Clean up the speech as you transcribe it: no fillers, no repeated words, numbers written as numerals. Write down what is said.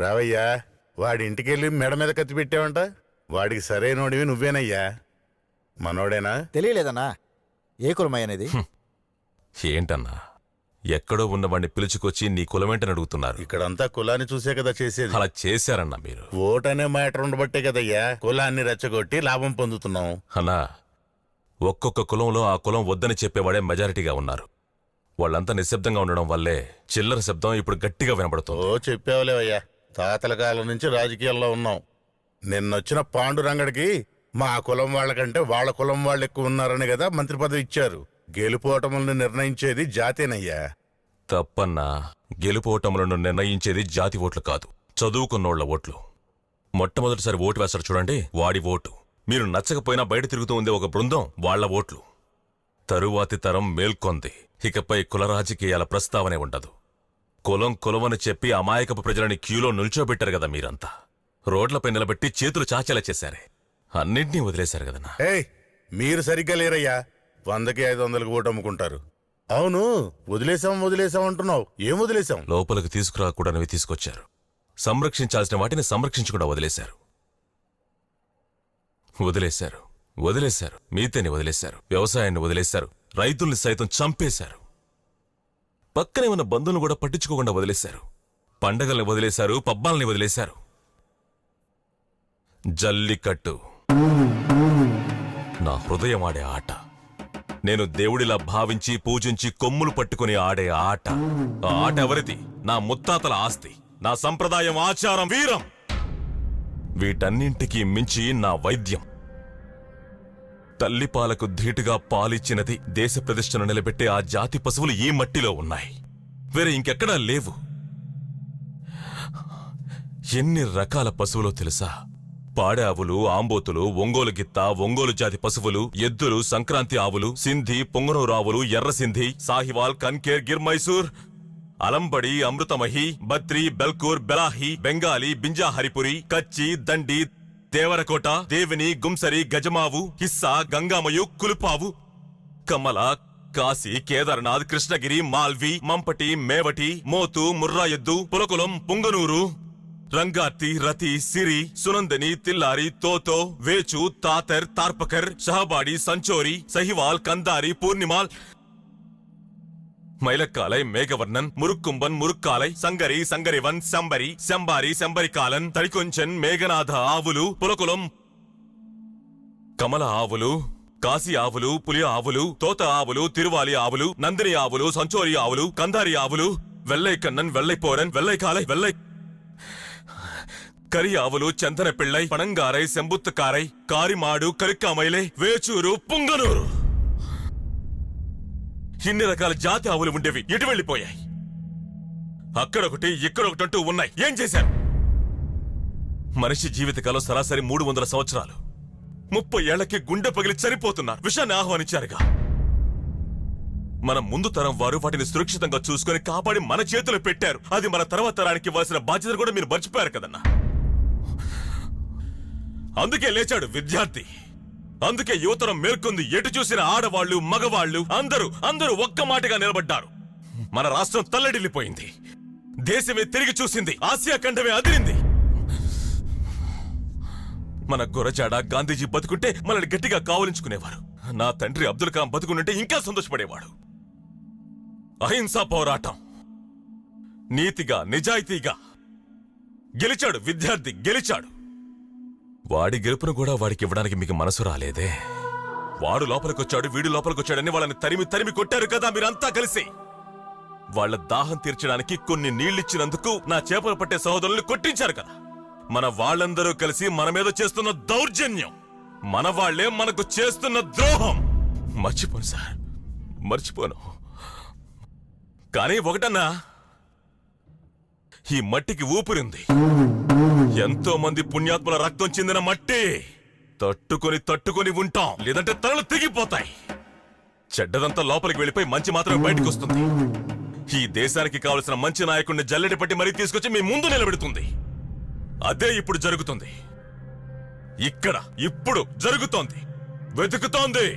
రావయ్యా, వాడి ఇంటికెళ్ళి మెడ మీద కత్తి పెట్టావంట. వాడికి సరైనోడివి నువ్వేనయ్యా. మనోడేనా? తెలియలేదన్నా. ఏ కులమయ్యనేది? ఏంటన్నా, ఎక్కడో ఉన్నవాడిని పిలుచుకొచ్చి నీ కులమేంటని అడుగుతున్నారు? ఇక్కడంతా కులాన్ని చూసే కదా చేసేది. అలా చేశారన్నా మీరు. ఓటనే మ్యాటర్ ఉండబట్టే కదయ్యా కులాన్ని రెచ్చగొట్టి లాభం పొందుతున్నాం. అన్నా, ఒక్కొక్క కులంలో ఆ కులం వద్దని చెప్పేవాడే మెజారిటీగా ఉన్నారు. వాళ్ళంతా నిశ్శబ్దంగా ఉండడం వల్లే చిల్లర శబ్దం ఇప్పుడు గట్టిగా వినబడుతుంది. చెప్పావులేవయ్యా, తాతల కాలం నుంచి రాజకీయాల్లో ఉన్నాం. నిన్నొచ్చిన పాండురంగడికి మా కులం వాళ్ళకంటే వాళ్ళ కులం వాళ్ళు ఎక్కువ ఉన్నారని కదా మంత్రి పదవి ఇచ్చారు. గెలుపోటములను నిర్ణయించేది జాతేనయ్యా. తప్పన్నా, గెలుపోటములను నిర్ణయించేది జాతి ఓట్లు కాదు, చదువుకున్నోళ్ల ఓట్లు. మొట్టమొదటిసారి ఓటు వేస్తాడు చూడండి, వాడి ఓటు. మీరు నచ్చకపోయినా బయట తిరుగుతూ ఉండే ఒక బృందం, వాళ్ల ఓట్లు. తరువాతి తరం మేల్కొంది. ఇకపై కుల రాజకీయాల ప్రస్తావనే ఉండదు. కులమని చెప్పి అమాయకపు ప్రజలని క్యూలో నిల్చోబెట్టారు కదా మీరంతా. రోడ్లపై నిలబెట్టి చేతులు చాచేలా చేశారే. అన్నింటినీ వదిలేశారు కదన్నా. మీరు సరిగ్గా లేరయ్యా. 100కి 500కి ఓటు అమ్ముకుంటారు. అవును, వదిలేసాం అంటున్నావు. ఏం వదిలేసాం? లోపలికి తీసుకురాకూడనివి తీసుకొచ్చారు. సంరక్షించాల్సిన వాటిని సంరక్షించకుండా వదిలేశారు. మీతేని వదిలేశారు, వ్యవసాయాన్ని వదిలేశారు, రైతుల్ని సైతం చంపేశారు. పక్కనే ఉన్న బంధువులను కూడా పట్టించుకోకుండా వదిలేశారు. పండగల్ని వదిలేశారు, పబ్బాల్ని వదిలేశారు. జల్లికట్టు నా హృదయం ఆడే ఆట. నేను దేవుడిలా భావించి పూజించి కొమ్ములు పట్టుకుని ఆడే ఆట. ఆ ఆట ఎవరిది? నా ముత్తాతల ఆస్తి, నా సంప్రదాయం, ఆచారం, వీరం. వీటన్నింటికీ మించి నా వైద్యం. తల్లిపాలకు ధీటుగా పాలిచ్చినది, దేశ ప్రతిష్టను నిలబెట్టే ఆ జాతి పశువులు ఈ మట్టిలో ఉన్నాయి, వేరే ఇంకెక్కడా లేవు. ఎన్ని రకాల పశువులో తెలుసా? పాడే ఆవులు, ఆంబోతులు, ఒంగోలు గిత్త, ఒంగోలు జాతి పశువులు, ఎద్దులు, సంక్రాంతి ఆవులు, సింధి, పొంగనూరు ఆవులు, ఎర్ర సింధి, సాహివాల్, కన్కేర్, గిర్ మైసూర్, అలంబడి, అమృతమహి, బద్రి, బెల్కూర్, బెలాహి, బెంగాలీ, బింజా హరిపురి, కచ్చి, దండి, దేవరకోట, దేవిని, గుంసరి, గజమావు, హిస్సా, గంగామయు, కులుపావు, కమల, కాశీ, కేదార్నాథ్, కృష్ణగిరి, మాల్వి, మంపటి, మేవటి, మోతు, ముర్రా ఎద్దు, పులకులం, పుంగనూరు, రంగార్తి, రతి, సిరి, సునందని, తిల్లారి, తోతో, వేచు, తాతర్, తార్పకర్, షహబాడి, సంచోరి, సహివాల్, కందారి, పూర్ణిమాల్, మైలక్కాలై, మేఘవర్ణన్, మురుక్కుంబన్, మురుక్కాలై, సంగరి, సంగరివన్, శంబరి, శంబారి, శంబరికాలన్, తడికొంచెన్, మేఘనాథ ఆవులు, పులకులం, కమల ఆవులు, కాశీ ఆవులు, పులి ఆవులు, తోత ఆవులు, తిరువాలి ఆవులు, నందిని ఆవులు, సంచోరి ఆవులు, కందారి ఆవులు, వెల్లై కన్నన్, వెల్లై పోరన్, వెల్లై కాలై, వెల్లై కరి ఆవులు, చందన పిళ్ళై, పణంగారై, సెంబుత్తుకారై, కారిమాడు, కరిక్కామైలే, వేచూరు, పుంగనూరు. ఇన్ని రకాల జాతి ఆవులు ఉండేవి ఎటు వెళ్లిపోయాయి? అక్కడొకటి ఇక్కడొకటి అంటూ ఉన్నాయి. ఏం చేశారు? మనిషి జీవితకాలం సరాసరి 300 సంవత్సరాలు. 30 ఏళ్లకి గుండె పగిలి చనిపోతున్నారు. విషయాన్ని ఆహ్వానించారుగా. మన ముందు తరం వారు వాటిని సురక్షితంగా చూసుకుని కాపాడి మన చేతులు పెట్టారు. అది మన తర్వాత తరానికి ఇవ్వాల్సిన బాధ్యత కూడా మీరు మర్చిపోయారు కదన్నా. అందుకే లేచాడు విద్యార్థి, అందుకే యువతరం మేల్కొంది. ఎటు చూసిన ఆడవాళ్లు, మగవాళ్లు అందరూ ఒక్క మాటగా నిలబడ్డారు. మన రాష్ట్రం తల్లడిల్లిపోయింది. దేశమే తిరిగి చూసింది. ఆసియా ఖండమే అదిరింది. మన గురజాడ గాంధీజీ బతుకుంటే మనల్ని గట్టిగా కావలించుకునేవారు. నా తండ్రి అబ్దుల్ కలాం బతుకుంటే ఇంకా సంతోషపడేవాడు. అహింసా పోరాటం, నీతిగా, నిజాయితీగా గెలిచాడు విద్యార్థి, గెలిచాడు. వాడి గెలుపును కూడా వాడికి ఇవ్వడానికి మీకు మనసు రాలేదే. వాడు లోపలికొచ్చాడు, వీడు లోపలికొచ్చాడని వాళ్ళని తరిమి కొట్టారు కదా మీరంతా కలిసి. వాళ్ల దాహం తీర్చడానికి కొన్ని నీళ్లిచ్చినందుకు నా చేపలు పట్టే సహోదరుల్ని కొట్టించారు కదా. మన వాళ్ళందరూ కలిసి మన మీద చేస్తున్న దౌర్జన్యం, మన వాళ్లే మనకు చేస్తున్న ద్రోహం. మర్చిపోను సార్, మర్చిపోను. కానీ ఒకటన్నా, ఈ మట్టికి ఊపిరింది. ఎంతో మంది పుణ్యాత్ముల రక్తం చెందిన మట్టి. తట్టుకొని ఉంటాం, లేదంటే తలలు తెగిపోతాయి. చెడ్డదంతా లోపలికి వెళ్ళిపోయి మంచి మాత్రమే బయటకు వస్తుంది. ఈ దేశానికి కావలసిన మంచి నాయకుడిని జల్లెడ పట్టి మరీ తీసుకొచ్చి మీ ముందు నిలబెడుతుంది. అదే ఇప్పుడు జరుగుతుంది. ఇప్పుడు జరుగుతోంది, వెతుకుతోంది.